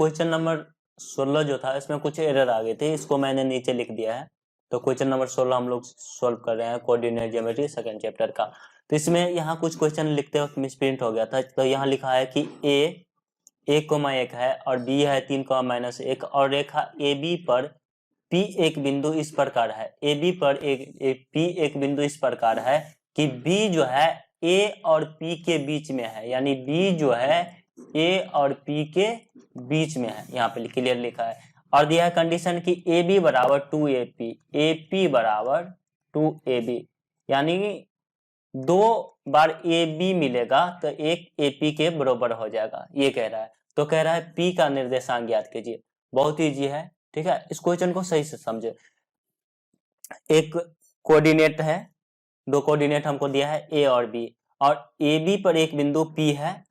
Question number 16 जो था इसमें कुछ एरर आ गए थे, इसको मैंने नीचे लिख दिया है। तो क्वेश्चन नंबर 16 हम लोग सोल्व कर रहे हैं, कोऑर्डिनेट ज्योमेट्री सेकंड चैप्टर का। तो इसमें यहाँ कुछ क्वेश्चन लिखते वक्त मिसप्रिंट हो गया था। तो यहाँ लिखा है कि ए 1,1 है और बी है 3,-1 और रेखा ए बी पर पी एक बिंदु इस प्रकार है। ए बी पर पी एक बिंदु इस प्रकार है कि बी जो है ए और पी के बीच में है, यानी बी जो है ए और पी के बीच में है, यहाँ पे क्लियर लिखा है। और दिया है कंडीशन कि ए बी बराबर 2AP, ए पी बराबर 2AB, यानी 2 बार ए बी मिलेगा तो एक ए पी के बराबर हो जाएगा, ये कह रहा है। तो कह रहा है पी का निर्देशांक ज्ञात कीजिए। बहुत ईजी है, ठीक है। इस क्वेश्चन को सही से समझे। एक कोऑर्डिनेट है, दो कोऑर्डिनेट हमको दिया है ए और बी, और ए बी पर एक बिंदु पी है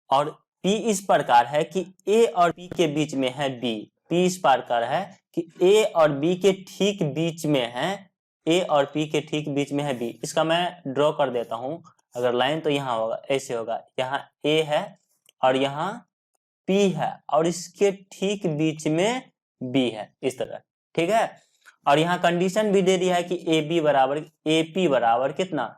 और पी इस प्रकार है कि ए और बी के बीच में है बी। पी इस प्रकार है कि ए और बी के ठीक बीच में है, ए और पी के ठीक बीच में है बी। इसका मैं ड्रॉ कर देता हूं, अगर लाइन तो यहाँ होगा, ऐसे होगा, यहाँ ए है और यहाँ पी है और इसके ठीक बीच में बी है, इस तरह, ठीक है। और यहाँ कंडीशन भी दे दिया है कि ए बी बराबर ए पी बराबर कितना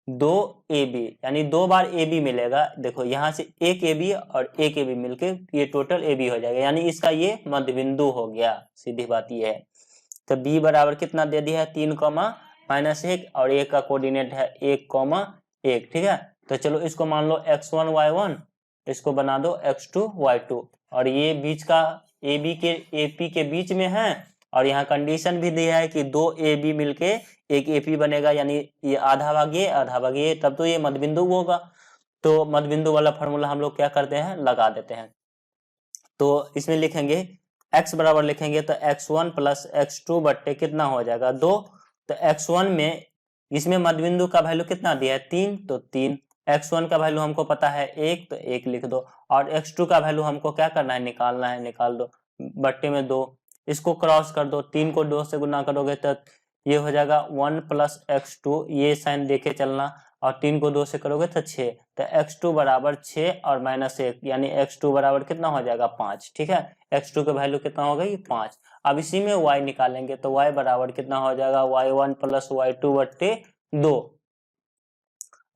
2AB, यानी 2 बार AB मिलेगा। देखो यहाँ से एक AB और एक AB मिलके ये टोटल AB हो जाएगा, यानी इसका ये मध्य बिंदु हो गया। सीधी बात ये है। तो B बराबर कितना दे दिया है 3,-1 और A का कोऑर्डिनेट है 1,1, ठीक है। तो चलो इसको मान लो x1 y1, इसको बना दो x2 y2, और ये बीच का AB के AP के बीच में है। और यहाँ कंडीशन भी दिया है कि 2 AB मिलके एक AP बनेगा, यानी ये आधा भाग ये, तब तो ये मध्यबिंदु होगा। तो मध्यबिंदु वाला फॉर्मूला हम लोग क्या करते हैं, लगा देते हैं। तो इसमें लिखेंगे x बराबर लिखेंगे तो x1 प्लस x2 बट्टे कितना हो जाएगा 2। तो x1 में इसमें मध्यबिंदु का वैल्यू कितना दिया है 3, तो 3। x1 का वैल्यू हमको पता है 1, तो 1 लिख दो। और x2 का वैल्यू हमको क्या करना है, निकालना है, निकाल दो, बट्टे में 2। इसको क्रॉस कर दो, 3 को 2 से गुना करोगे तो ये हो जाएगा 1 प्लस x2, ये साइन देके चलना, और 3 को 2 से करोगे तो 6। तो x2 बराबर 6 और -1, यानी x2 बराबर कितना हो जाएगा 5, ठीक है। x2 का वैल्यू कितना हो गई 5। अब इसी में y निकालेंगे तो y बराबर कितना हो जाएगा y1 प्लस y2 बट्टे 2।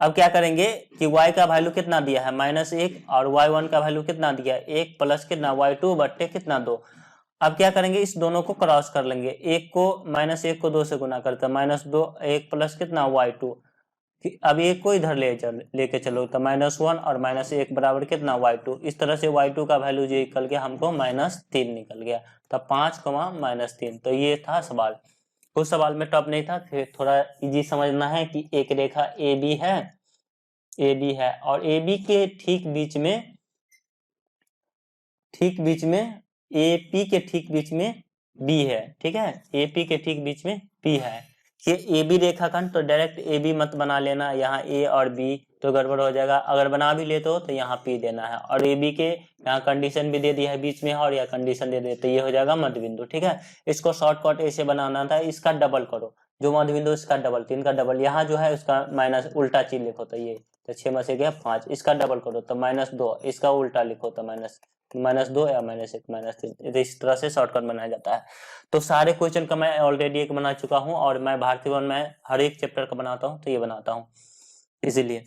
अब क्या करेंगे कि y का वैल्यू कितना दिया है -1 और y1 का वैल्यू कितना दिया है 1 प्लस कितना y2 बट्टे कितना 2। अब क्या करेंगे, इस दोनों को क्रॉस कर लेंगे, -1 को 2 से गुना करते हैं, -2, 1 प्लस कितना y2। अब एक को इधर लेके चलो तो -1 और -1 बराबर कितना y2। इस तरह से y2 का वैल्यू जो निकल गया हमको -3 निकल गया। तो 5, -3। तो ये था सवाल। उस सवाल में टफ नहीं था, फिर थोड़ा इजी समझना है कि एक रेखा AB है और AB के ठीक बीच में AP के ठीक बीच में B है, ठीक है। AP के ठीक बीच में B है। ये AB रेखाखंड, तो डायरेक्ट AB मत बना लेना, यहाँ A और B तो गड़बड़ हो जाएगा। अगर बना भी लेते हो तो यहाँ P देना है, और AB के यहाँ कंडीशन भी दे दिया है बीच में, और यह कंडीशन दे देते, ये हो जाएगा मध्य बिंदु, ठीक है। इसको शॉर्टकट ऐसे बनाना था, इसका डबल करो, जो मध्य बिंदु इसका डबल, 3 का डबल, यहाँ जो है उसका माइनस उल्टा चीज लिखो तो ये, तो 6 में से गया 5, इसका डबल करो तो -2, इसका उल्टा लिखो तो -2 या -1 -3, इस तरह से शॉर्टकट बनाया जाता है। तो सारे क्वेश्चन का मैं ऑलरेडी एक बना चुका हूं, और मैं भारतीय वन में हर एक चैप्टर का बनाता हूं, तो ये बनाता हूं इसीलिए।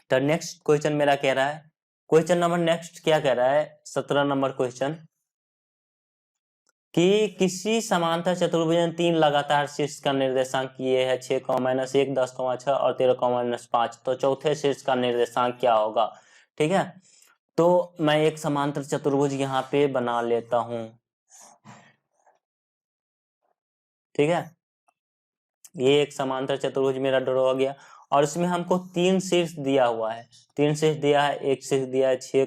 तो नेक्स्ट क्वेश्चन मेरा कह रहा है, क्वेश्चन नंबर नेक्स्ट क्या कह रहा है, 17 नंबर क्वेश्चन, कि किसी समांतर चतुर्भुज में 3 लगातार शीर्ष का निर्देशांक ये है 6, -1, 10, 6 और 13, -5। तो चौथे शीर्ष का निर्देशांक क्या होगा, ठीक है। तो मैं एक समांतर चतुर्भुज यहाँ पे बना लेता हूं, ठीक है। ये एक समांतर चतुर्भुज मेरा ड्रॉ हो गया, और इसमें हमको 3 शीर्ष दिया हुआ है। 3 शीर्ष दिया है, एक शीर्ष दिया है 6,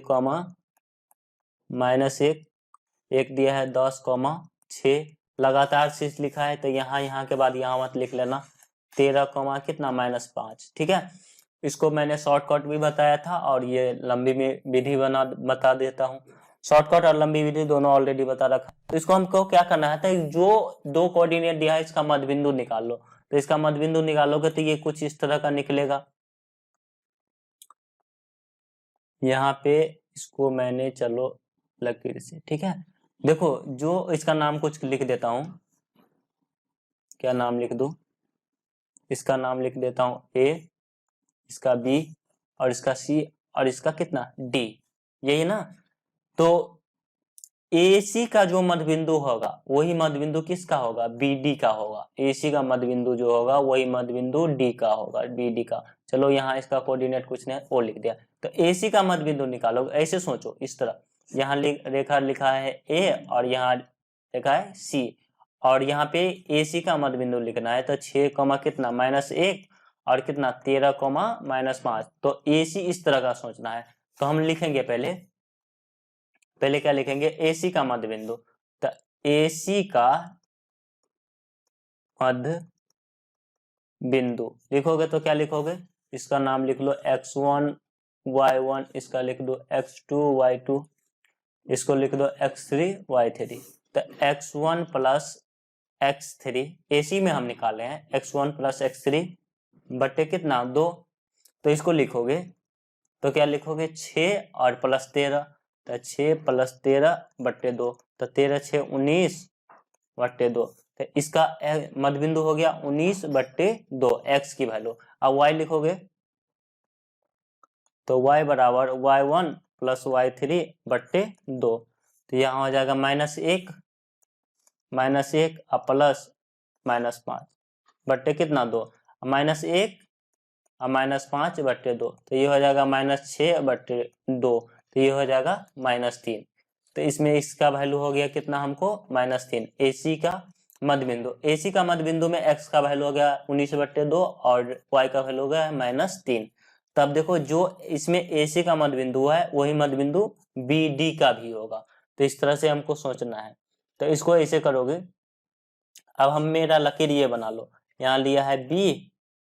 -1, एक दिया है 10, 6 लगातार शीर्ष लिखा है। तो यहाँ के बाद यहाँ मत लिख लेना, 13, कितना -5, ठीक है। इसको मैंने शॉर्टकट भी बताया था, और ये लंबी में विधि बता देता हूँ। शॉर्टकट और लंबी विधि दोनों ऑलरेडी बता रखा। तो इसको हमको क्या करना है, तो जो 2 कोऑर्डिनेट दिया है इसका मध्यबिंदु निकाल लो। तो इसका मध्यबिंदु निकालोगे तो ये कुछ इस तरह का निकलेगा। यहाँ पे इसको मैंने चलो लकीर से, ठीक है। देखो जो इसका नाम कुछ लिख देता हूं, क्या नाम लिख दूं, इसका नाम लिख देता हूं ए, इसका बी और इसका सी और इसका कितना डी, यही ना। तो AC का जो मध्यबिंदु होगा वही मध्यबिंदु किसका होगा, BD का होगा। AC का मध्यबिंदु जो होगा वही मध्यबिंदु D का होगा, BD का। चलो यहाँ इसका कोऑर्डिनेट कुछ नहीं, ओ लिख दिया। तो AC का मध्यबिंदु निकालो, ऐसे सोचो इस तरह, यहाँ रेखा लिखा है A और यहाँ लिखा है C, और यहाँ पे AC का मध्यबिंदु लिखना है। तो 6 कितना -1 और कितना 13 -5। तो AC इस तरह का सोचना है। तो हम लिखेंगे पहले क्या लिखेंगे, AC का मध्य बिंदु। तो AC का मध्य बिंदु लिखोगे तो क्या लिखोगे, इसका नाम लिख लो x1 y1, इसका लिख दो x2 y2, इसको लिख दो x3 y3। तो x1 प्लस x3 AC में हम निकाले हैं, x1 प्लस x3 बटे कितना 2। तो इसको लिखोगे तो क्या लिखोगे 6 और प्लस 13, तो 6 प्लस 13 बट्टे 2, तो 13 6 19 बट्टे 2। तो इसका मध्यबिंदु हो गया 19 बट्टे 2 x की वैल्यू। अब y लिखोगे तो y बराबर y1 प्लस y3 बट्टे 2। तो यहाँ हो जाएगा -1 और प्लस -5 बट्टे कितना 2, -1 और -5 बट्टे 2। तो ये हो जाएगा -6 बट्टे 2, तो ये हो जाएगा -3। तो इसमें इसका वैल्यू हो गया कितना हमको -3। AC का मध्य बिंदु, AC का मध्य बिंदु में x का वैल्यू हो गया 19 बट्टे 2 और y का वैल्यू हो गया -3। तब देखो जो इसमें AC का मध्य बिंदु है वही मध्य बिंदु BD का भी होगा। तो इस तरह से हमको सोचना है। तो इसको ऐसे करोगे। अब हम मेरा लकीर ये बना लो, यहाँ लिया है B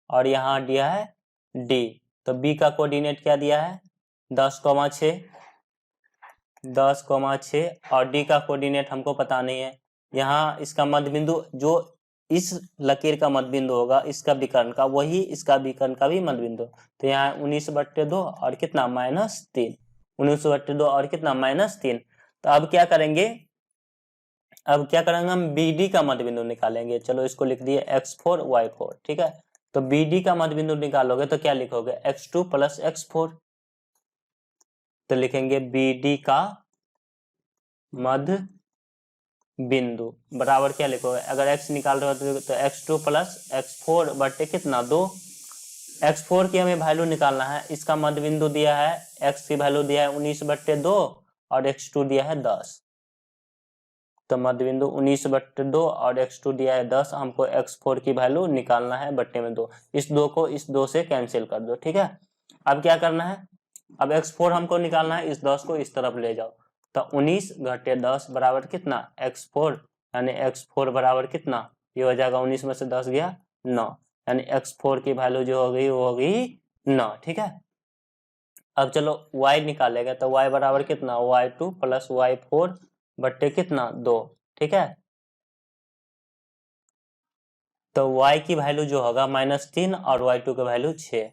और यहाँ दिया है D। तो B का कोऑर्डिनेट क्या दिया है 10,6 और D का कोऑर्डिनेट हमको पता नहीं है। यहाँ इसका मध्य बिंदु जो इस लकीर का मध्य बिंदु होगा इसका विकर्ण का, वही इसका विकर्ण का भी मध्य बिंदु। तो यहाँ 19 बट्टे 2 और कितना -3, 19 बट्टे 2 और कितना -3। तो अब क्या करेंगे, हम BD का मध्य बिंदु निकालेंगे। चलो इसको लिख दिए x4 y4, ठीक है। तो BD का मध्य बिंदु निकालोगे तो क्या लिखोगे x2 प्लस x4। तो लिखेंगे BD का मध्य बिंदु बराबर क्या लिखोगे, अगर x निकाल रहे हो तो x2 प्लस x4 बटे कितना 2। x4 की हमें वैल्यू निकालना है, इसका मध्य बिंदु दिया है, x की वैल्यू दिया है 19 बट्टे 2 और x2 दिया है 10। तो मध्य बिंदु 19 बट्टे 2 और x2 दिया है 10, हमको x4 की वैल्यू निकालना है बट्टे में 2। इस 2 को इस 2 से कैंसिल कर दो, ठीक है। अब क्या करना है, अब x4 हमको निकालना है, इस 10 को इस तरफ ले जाओ। तो 19 घटे 10 बराबर कितना x4, यानी x4 बराबर कितना, ये हो जाएगा 19 में से 10 गया 9, यानी x4 की वैल्यू जो होगी वो होगी 9, ठीक है। अब चलो y निकालेगा तो y बराबर कितना y2 प्लस y4 बट्टे कितना 2, ठीक है। तो y की वैल्यू जो होगा -3 और y2 की वैल्यू 6।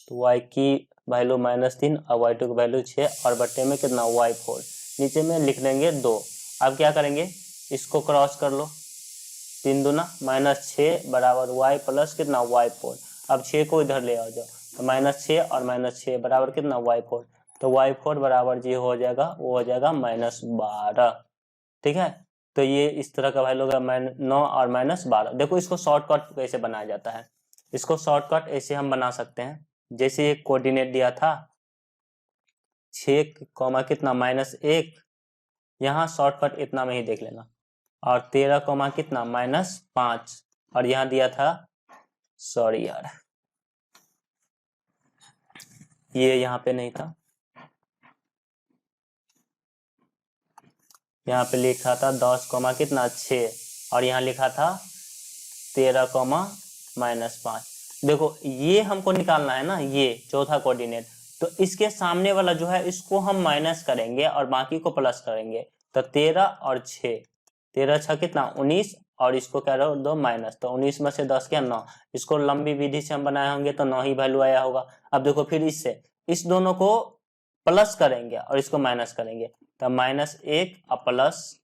तो y की वैल्यू -3 और y2 की वैल्यू 6 और बट्टे में कितना y4, नीचे में लिख देंगे 2। अब क्या करेंगे, इसको क्रॉस कर लो, 3 दूना -6 बराबर y प्लस कितना y4। अब 6 को इधर ले आ जाओ, तो -6 और -6 बराबर कितना y4। तो y4 बराबर जी हो जाएगा, वो हो जाएगा -12, ठीक है। तो ये इस तरह का वैल्यू होगा 9 और -12। देखो इसको शॉर्टकट कैसे बनाया जाता है, इसको शॉर्टकट ऐसे हम बना सकते हैं, जैसे एक कोऑर्डिनेट दिया था 6 कितना -1, यहाँ शॉर्टकट इतना में ही देख लेना, और 13 कितना -5, और यहाँ दिया था, सॉरी यार ये यहाँ पे नहीं था, यहाँ पे लिखा था 10 कितना 6 और यहाँ लिखा था 13 -5। देखो ये हमको निकालना है ना, ये चौथा कोऑर्डिनेट। तो इसके सामने वाला जो है इसको हम माइनस करेंगे और बाकी को प्लस करेंगे। तो 13 और 6, 13 6 कितना 19, और इसको क्या रहो दो माइनस, तो 19 में से 10 क्या 9। इसको लंबी विधि से हम बनाए होंगे तो 9 ही वैल्यू आया होगा। अब देखो फिर इससे इस दोनों को प्लस करेंगे और इसको माइनस करेंगे, तो -1 और प्लस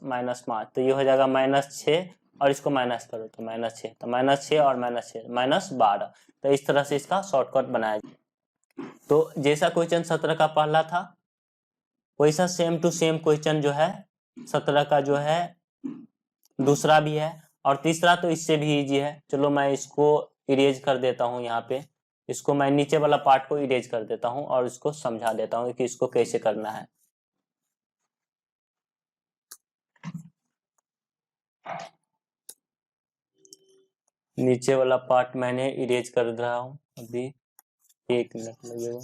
-5, तो ये हो जाएगा -6 और इसको माइनस करो तो -6, तो -6 और -6 -12। तो इस तरह से इसका शॉर्टकट बनाया जाए। तो जैसा क्वेश्चन 17 का पहला था वैसा सेम टू सेम क्वेश्चन जो है 17 का जो है दूसरा भी है, और तीसरा तो इससे भी इजी है। चलो मैं इसको इरेज कर देता हूँ, यहाँ पे इसको मैं नीचे वाला पार्ट को इरेज कर देता हूँ और इसको समझा देता हूँ कि इसको कैसे करना है। नीचे वाला पार्ट मैंने इरेज कर रहा हूँ, अभी 1 मिनट लगेगा।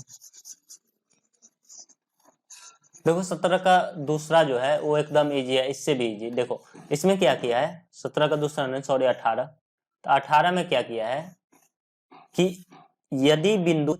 देखो 17 का दूसरा जो है वो एकदम इजी है, इससे भी इजी। देखो इसमें क्या किया है, 17 का दूसरा नहीं सॉरी 18, तो 18 में क्या किया है कि यदि बिंदु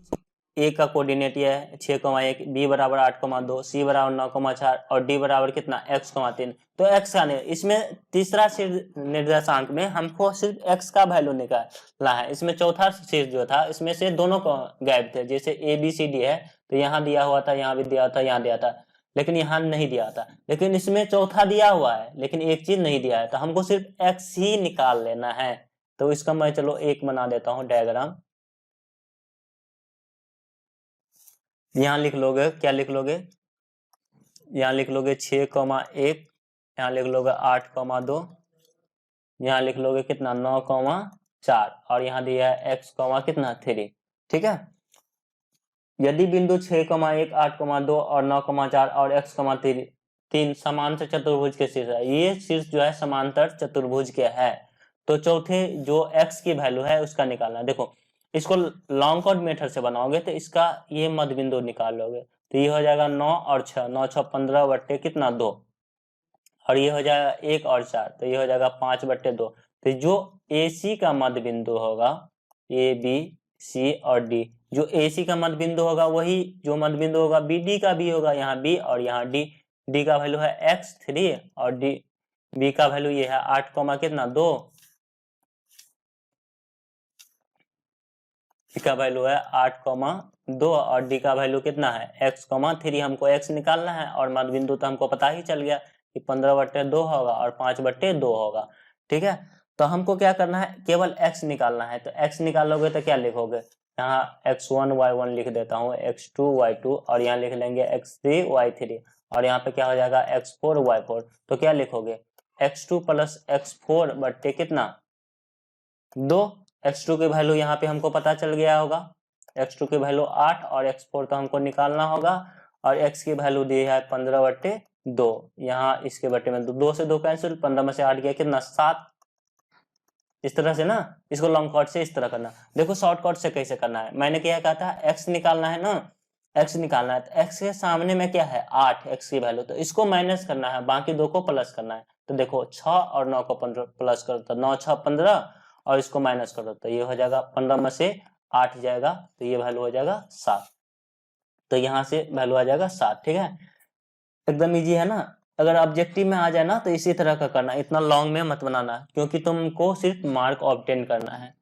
ए का कोऑर्डिनेट ये है 6,1, बी बराबर 8,2, सी बराबर 9,4 और डी बराबर कितना x,3, तो x का नहीं, इसमें तीसरा निर्देशांक में हमको सिर्फ x का वैल्यू निकालना है। इसमें चौथा शीर्ष जो था इसमें से दोनों को गायब थे, जैसे ए बी सी डी है तो यहाँ दिया हुआ था, यहाँ भी दिया था, यहाँ दिया था, लेकिन यहाँ नहीं दिया था। लेकिन इसमें चौथा दिया हुआ है लेकिन एक चीज नहीं दिया है, तो हमको सिर्फ x ही निकाल लेना है। तो इसका मैं चलो एक बना देता हूँ डायग्राम। यहाँ लिख लोगे, क्या लिख लोगे, यहाँ लिख लोगे 6,1, यहाँ लिख लोगे 8,2, यहाँ लिख लोगे कितना 9,4 और यहाँ दिया है x, कितना 3। ठीक है, यदि बिंदु 6,1, 8,2 और 9,4 और x, 3 समांतर चतुर्भुज के शीर्ष है, ये शीर्ष जो है समांतर चतुर्भुज के है, तो चौथे जो x की वैल्यू है उसका निकालना। देखो इसको लॉन्ग कट मेथड से बनाओगे तो इसका ये मध्य बिंदु निकाल लोगे, तो ये हो जाएगा 9 और 6, 9 6 15 बट्टे कितना 2, और ये हो जाएगा 1 और 4, तो ये हो जाएगा 5 बट्टे 2। तो जो AC का मध्य बिंदु होगा, ए बी सी और डी, जो AC का मध्य बिंदु होगा वही जो मध्य बिंदु होगा BD का भी होगा, यहाँ B और यहाँ D। D का वैल्यू है x3 और B का वैल्यू ये है 8, कितना 2, का वैल्यू है 8,2 और डी का वैल्यू कितना है x, 3। हमको x निकालना है और मध्य बिंदु तो हमको पता ही चल गया कि 15/2 होगा और 5/2 होगा। ठीक है, तो हमको क्या करना है, केवल x निकालना है। तो x निकालोगे तो क्या लिखोगे, यहाँ x1 y1 लिख देता हूँ, x2 y2 और यहाँ लिख लेंगे x3 y3 और यहाँ पे क्या हो जाएगा x4 y4। तो क्या लिखोगे x2 + x4 बट्टे कितना 2। x2 की वैल्यू यहाँ पे हमको पता चल गया होगा, x2 की वैल्यू 8 और x4 तो हमको निकालना होगा, और x की वैल्यू दी है 15/2। यहाँ इसके बट्टे में 2 से 2 कैंसिल, 15 में से 8 गया कितना 7। इस तरह से ना, इसको लॉन्ग कट से इस तरह करना। देखो शॉर्टकट से कैसे करना है, मैंने क्या कहा था x निकालना है ना, x निकालना है तो x के सामने में क्या है 8 x की वैल्यू, तो इसको माइनस करना है, बाकी 2 को प्लस करना है। तो देखो 6 और 9 को प्लस करो तो 9 6 15 और इसको माइनस करो तो ये हो जाएगा 15 में से 8 जाएगा तो ये वैल्यू हो जाएगा 7। तो यहाँ से वैल्यू आ जाएगा 7। ठीक है, एकदम इजी है ना। अगर ऑब्जेक्टिव में आ जाए ना तो इसी तरह का करना, इतना लॉन्ग में मत बनाना, क्योंकि तुमको सिर्फ मार्क ऑब्टेन करना है।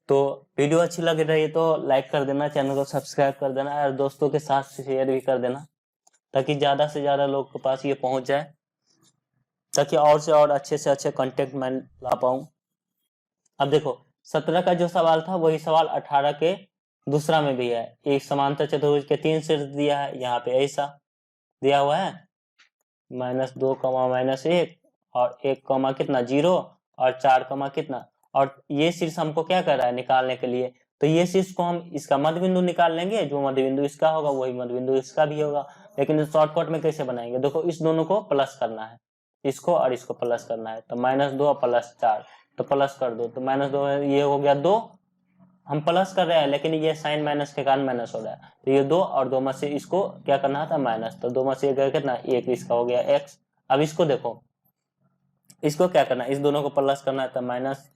तो वीडियो अच्छी लग रही है तो लाइक कर देना, चैनल को सब्सक्राइब कर देना और दोस्तों के साथ शेयर भी कर देना, ताकि ज्यादा से ज्यादा लोग के पास ये पहुंच जाए, ताकि और से और अच्छे से अच्छे कंटेंट मैं ला पाऊं। अब देखो 17 का जो सवाल था वही सवाल 18 के दूसरा में भी है। एक समांतर चतुर्भुज के 3 शीर्ष दिया है, यहाँ पे ऐसा दिया हुआ है -2, -1 और 1, कितना 0 और 4, कितना, और ये शीर्ष हमको क्या कर रहा है निकालने के लिए, तो ये शीर्ष को हम इसका मध्य बिंदु निकाल लेंगे, जो मध्य बिंदु इसका होगा वही मध्य बिंदु इसका भी होगा। लेकिन शॉर्टकट में कैसे बनाएंगे, देखो इस दोनों को प्लस करना है, इसको और इसको प्लस करना है, तो -2 + 4 तो प्लस कर दो, तो -2 ये हो गया 2, हम प्लस कर रहे हैं लेकिन ये साइन माइनस के कारण माइनस हो रहा है, तो ये 2 और 2 में से इसको क्या करना था माइनस, तो 2 में से कितना 1, इसका हो गया x। अब इसको देखो, इसको क्या करना है, इस दोनों को प्लस करना है, तो -1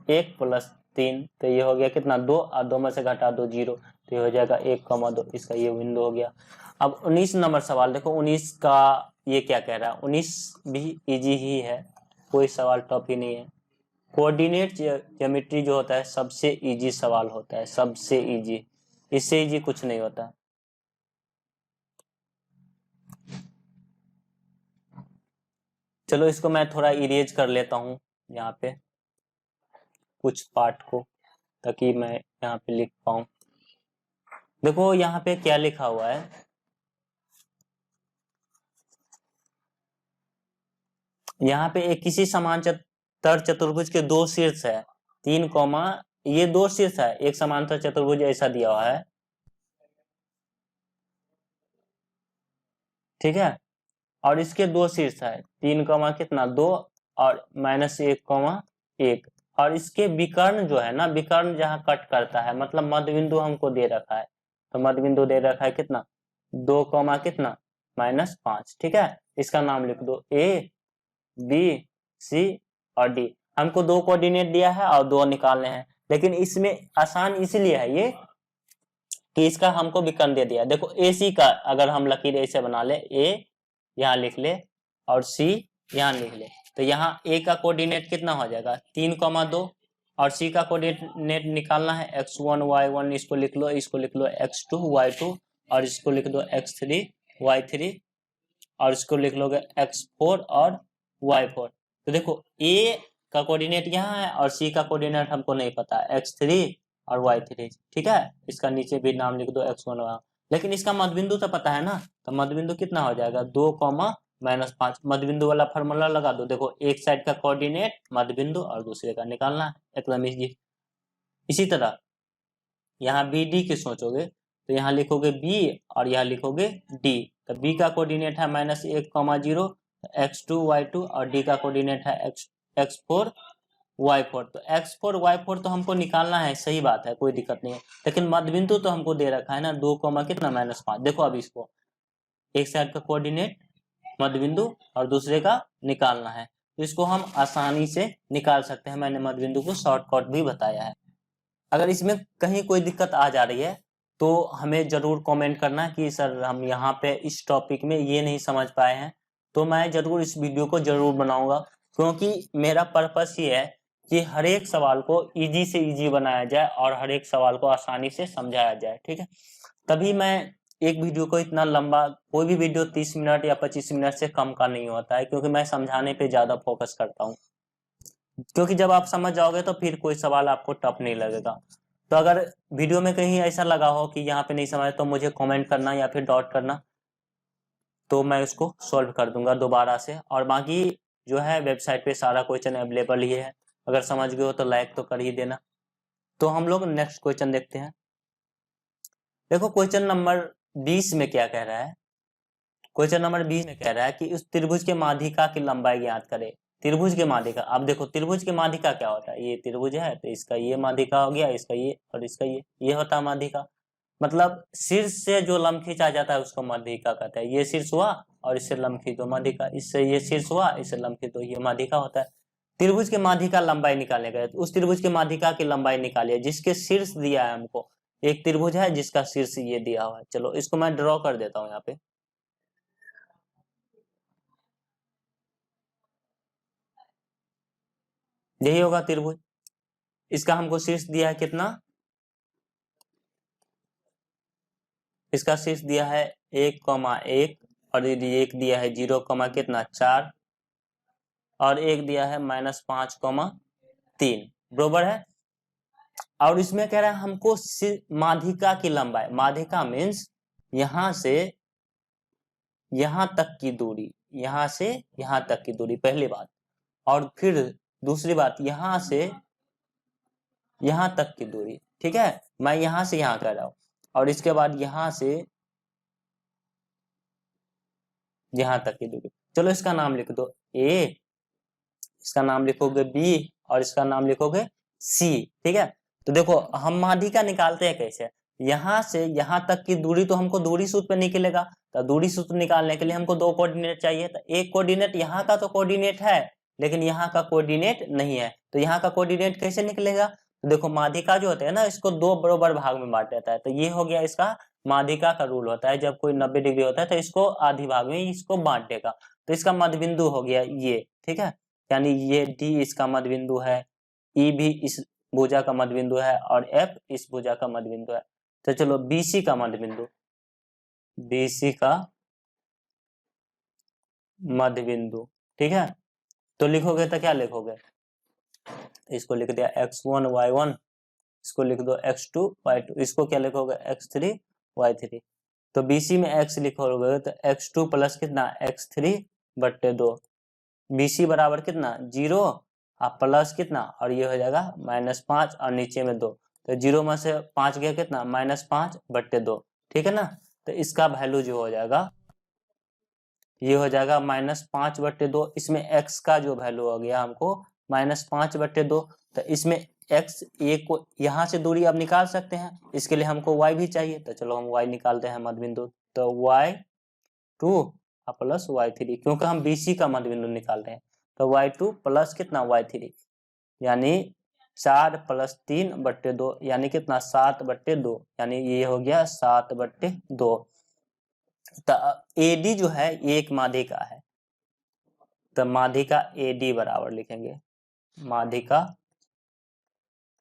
+ 3 तो ये हो गया कितना 2 और 2 में से घटा दो 0, तो ये हो जाएगा 1,2, इसका ये बिंदु हो गया। अब 19 नंबर सवाल देखो, 19 का ये क्या कह रहा है, 19 भी इजी ही है, कोई सवाल टफ ही नहीं है। कोऑर्डिनेट ज्योमेट्री जो होता है सबसे इजी सवाल होता है, सबसे इजी। इससे इजी कुछ नहीं होता। चलो इसको मैं थोड़ा इरेज कर लेता हूँ यहाँ पे कुछ पार्ट को, ताकि मैं यहाँ पे लिख पाऊँ। देखो यहाँ पे क्या लिखा हुआ है, यहाँ पे एक किसी समांतर चतुर्भुज के दो शीर्ष है, 3 कॉमा, ये दो शीर्ष है, एक समांतर चतुर्भुज ऐसा दिया हुआ है, ठीक है, और इसके दो शीर्ष है, 3 कॉमा कितना 2 और -1,1, और इसके विकर्ण जो है ना, विकर्ण जहाँ कट करता है, मतलब मध्य बिंदु हमको दे रखा है, तो मध्य बिंदु दे रखा है कितना 2 कॉमा कितना -5, ठीक है। इसका नाम लिख दो ए बी सी और डी। हमको दो कोऑर्डिनेट दिया है और दो निकालने हैं, लेकिन इसमें आसान इसलिए है ये कि इसका हमको विकर्ण दे दिया। देखो ए सी का अगर हम लकीर ऐसे बना ले, ए यहाँ लिख ले और सी यहाँ लिख ले, तो यहाँ ए का कोऑर्डिनेट कितना हो जाएगा 3,2, और सी का कोऑर्डिनेट निकालना है x1 y1, इसको लिख लो, इसको लिख लो x2 y2, और इसको लिख दो x3 y3, और इसको लिख लोगे x4 और y4। तो देखो ए का कोऑर्डिनेट यहाँ है और सी का कोऑर्डिनेट हमको नहीं पता है, x3 और y3, ठीक है। इसका नीचे भी नाम लिख दो x1 y, लेकिन इसका मध्यबिंदु तो पता है ना, तो मध्यबिंदु कितना हो जाएगा 2 -5। मध्यबिंदु वाला फार्मूला लगा दो, देखो एक साइड का कोऑर्डिनेट मध्यबिंदु और दूसरे का निकालना है, एकदम इजी। इसी तरह यहाँ बी डी की सोचोगे तो यहाँ लिखोगे बी और यहाँ लिखोगे डी, तो बी का कोऑर्डिनेट है -1,0, x2 y2, और डी का कोऑर्डिनेट है x4 y4। तो x4 y4 तो हमको निकालना है, सही बात है, कोई दिक्कत नहीं है, लेकिन मध्यबिंदु तो हमको दे रखा है ना 2 कितना -5। देखो अब इसको एक साइड का कोऑर्डिनेट मध्यबिंदु और दूसरे का निकालना है, तो इसको हम आसानी से निकाल सकते हैं। मैंने मध्यबिंदु को शॉर्टकट भी बताया है। अगर इसमें कहीं कोई दिक्कत आ जा रही है तो हमें जरूर कमेंट करना कि सर हम यहाँ पे इस टॉपिक में ये नहीं समझ पाए हैं, तो मैं जरूर इस वीडियो को जरूर बनाऊंगा, क्योंकि मेरा पर्पस ये है कि हर एक सवाल को इजी से इजी बनाया जाए और हर एक सवाल को आसानी से समझाया जाए, ठीक है। तभी मैं एक वीडियो को इतना लंबा, कोई भी वीडियो 30 मिनट या 25 मिनट से कम का नहीं होता है, क्योंकि मैं समझाने पे ज्यादा फोकस करता हूँ, क्योंकि जब आप समझ जाओगे तो फिर कोई सवाल आपको टफ नहीं लगेगा। तो अगर वीडियो में कहीं ऐसा लगा हो कि यहाँ पे नहीं समझ, तो मुझे कमेंट करना या फिर डॉट करना, तो मैं उसको सॉल्व कर दूंगा दोबारा से। और बाकी जो है वेबसाइट पे सारा क्वेश्चन अवेलेबल ही है, अगर समझ गए हो तो लाइक तो कर ही देना। तो हम लोग नेक्स्ट क्वेश्चन देखते हैं। देखो क्वेश्चन नंबर 20 में क्या कह रहा है, क्वेश्चन नंबर 20 में कह रहा है कि उस त्रिभुज के माध्यिका की लंबाई ज्ञात करे। त्रिभुज के माध्यिका, अब देखो त्रिभुज के माध्यिका क्या होता है, ये त्रिभुज है तो इसका ये माध्यिका हो गया, इसका ये और इसका ये होता है माध्यिका। मतलब शीर्ष से जो लंब खींचा जाता है उसको माध्यिका कहते हैं। ये शीर्ष हुआ और इससे लंब खींचो माध्यिका, इससे ये शीर्ष हुआ इससे लंब खींचो, ये माध्यिका होता है। त्रिभुज के माध्यिका लंबाई निकालने गए, तो उस त्रिभुज के माध्यिका की लंबाई निकालिए जिसके शीर्ष दिया है हमको। एक त्रिभुज है जिसका शीर्ष ये दिया हुआ है, चलो इसको मैं ड्रॉ कर देता हूँ यहाँ पे। यही होगा त्रिभुज, इसका हमको शीर्ष दिया है कितना, इसका शीर्ष दिया है 1,1, और एक दिया है 0, कितना 4, और एक दिया है -5,3, बरोबर है। और इसमें कह रहा है हमको माध्यिका की लंबाई, माध्यिका मीन्स यहां से यहां तक की दूरी, यहां से यहां तक की दूरी, पहली बात। और फिर दूसरी बात, यहां से यहां तक की दूरी, ठीक है, मैं यहां से यहां कह रहा हूं, और इसके बाद यहां से यहां तक की दूरी। चलो इसका नाम लिख दो ए, इसका नाम लिखोगे बी, और इसका नाम लिखोगे सी, ठीक है। तो देखो हम माध्यिका निकालते हैं कैसे, यहां से यहां तक की दूरी तो हमको दूरी सूत्र पे निकलेगा, तो दूरी सूत्र निकालने के लिए हमको दो कोऑर्डिनेट चाहिए। तो एक कोऑर्डिनेट यहाँ का तो कोऑर्डिनेट है, लेकिन यहाँ का कोऑर्डिनेट नहीं है, तो यहाँ का कोऑर्डिनेट कैसे निकलेगा। तो देखो माध्यिका जो होता है ना, इसको दो बराबर भाग में बांट देता है, तो ये हो गया इसका माध्यिका का रूल होता है, जब कोई 90 डिग्री होता है तो इसको आधी भाग में इसको बांट देगा। तो इसका मध्यबिंदु हो गया ये, ठीक है, यानी ये डी इसका मध्यबिंदु है, ई भी इस भुजा का मध्यबिंदु है, और एफ इस भुजा का मध्यबिंदु है। तो चलो BC का मध्य बिंदु, BC का मध्य बिंदु, ठीक है। तो लिखोगे तो क्या लिखोगे, इसको लिख दिया x1 y1, इसको लिख दो x2 y2, इसको क्या लिखोगे x3 y3। तो BC में x लिखोगे तो x2 प्लस कितना x3 बट्टे 2, BC बराबर कितना 0 और प्लस कितना, और ये हो जाएगा -5 और नीचे में 2, तो 0 में से 5 गया कितना -5 बट्टे 2, ठीक है ना। तो इसका वैल्यू जो हो जाएगा ये हो जाएगा -5 बट्टे 2, इसमें x का जो वैल्यू हो गया हमको -5 बट्टे 2, तो इसमें x a को यहाँ से दूरी अब निकाल सकते हैं, इसके लिए हमको y भी चाहिए, तो चलो हम y निकालते हैं मध्य बिंदु, तो y2 प्लस y3, क्योंकि हम BC का मध्य बिंदु निकाल रहे हैं, तो y2 प्लस कितना y3, यानी 4 प्लस 3 बट्टे 2, यानी कितना 7 बट्टे 2, यानी ये हो गया 7 बट्टे 2। तो AD जो है ये एक माध्यिका है, तो माध्यिका AD बराबर लिखेंगे, माध्यिका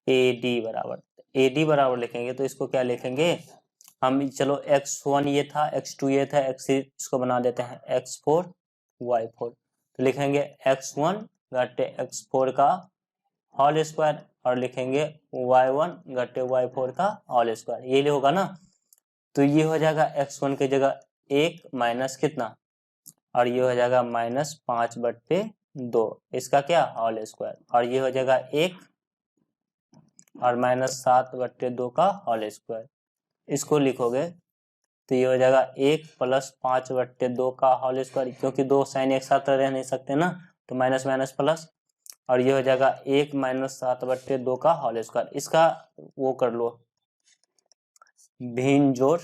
AD बराबर लिखेंगे, तो इसको क्या लिखेंगे हम, चलो x1 ये था, x2 ये था, x3 इसको बना देते हैं x4 y4, तो लिखेंगे x1 घटे x4 का होल स्क्वायर, और लिखेंगे y1 घटे y4 का होल स्क्वायर, ये होगा ना। तो ये हो जाएगा x1 की जगह 1 माइनस कितना, और ये हो जाएगा -5 बट्टे 2, इसका क्या होल स्क्वायर, और ये हो जाएगा 1 और -7 बट्टे 2 का होल स्क्वायर, इसको लिखोगे तो ये हो जाएगा 1 प्लस 5 बट्टे 2 का होल स्क्वायर, क्योंकि 2 साइन एक साथ रह नहीं सकते ना, तो माइनस माइनस प्लस, और ये हो जाएगा 1 - 7 बट्टे 2 का होल स्क्वायर। इसका वो कर लो भिन्न जोड़,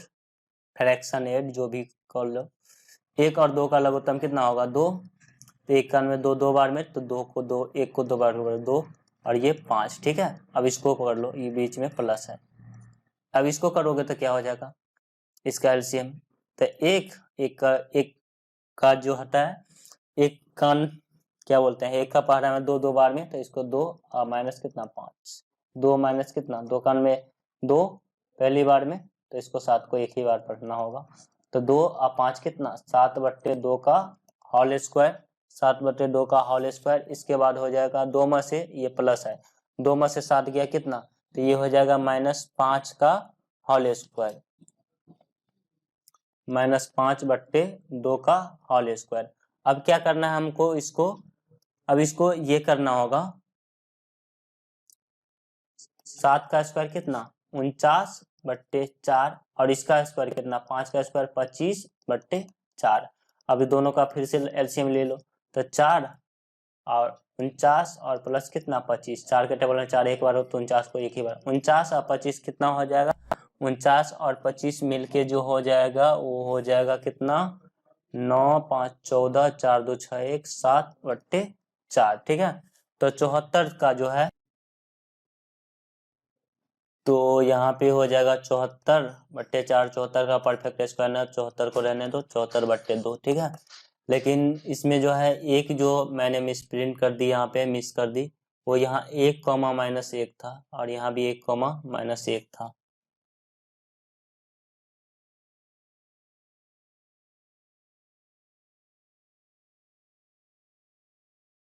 फ्रैक्शन एड जो भी कर लो, 1 और 2 का लघुत्तम कितना होगा 2, तो 1 का में 2 2 बार में, तो 2 को 2 1 को 2 बार 2 और ये 5, ठीक है। अब इसको कर लो, ये बीच में प्लस है, अब इसको करोगे तो क्या हो जाएगा इसका एलसीएम, तो एक का जो होता है एक कान क्या बोलते हैं, एक का पहाड़ा में 2 2 बार में, तो इसको 2 और माइनस कितना 5, 2 माइनस कितना 2 कान में 2 पहली बार में, तो इसको 7 को एक ही बार पढ़ना होगा, तो 2 और 5 कितना 7 बट्टे 2 का होल स्क्वायर, 7 बट्टे 2 का होल स्क्वायर। इसके बाद हो जाएगा 2 में से ये प्लस है, 2 में से 7 गया कितना, तो ये हो जाएगा -5 का होल स्क्वायर, -5 बट्टे 2 का होल स्क्वायर। अब क्या करना है हमको इसको, अब इसको ये करना होगा 7 का स्क्वायर कितना 49 बट्टे 4, और इसका स्क्वायर कितना 5 का स्क्वायर 25 बट्टे 4। अभी दोनों का फिर से एलसीएम ले लो, तो 4 और 49 और प्लस कितना 25, 4 के टेबल में 4 एक बार हो तो 49 को एक ही बार, 49 और 25 कितना हो जाएगा, 49 और 25 मिलके जो हो जाएगा वो हो जाएगा कितना 9 5 14 4 2 6 1 7 बट्टे 4, ठीक है। तो 74 का जो है, तो यहाँ पे हो जाएगा 74 बट्टे 4, 74 का परफेक्ट स्क्वायर है, 74 को रहने दो 74 बट्टे 2, ठीक है। लेकिन इसमें जो है एक जो मैंने मिस प्रिंट कर दी, यहाँ पे मिस कर दी, वो यहाँ 1 - -1 था, और यहाँ भी 1 - -1 था,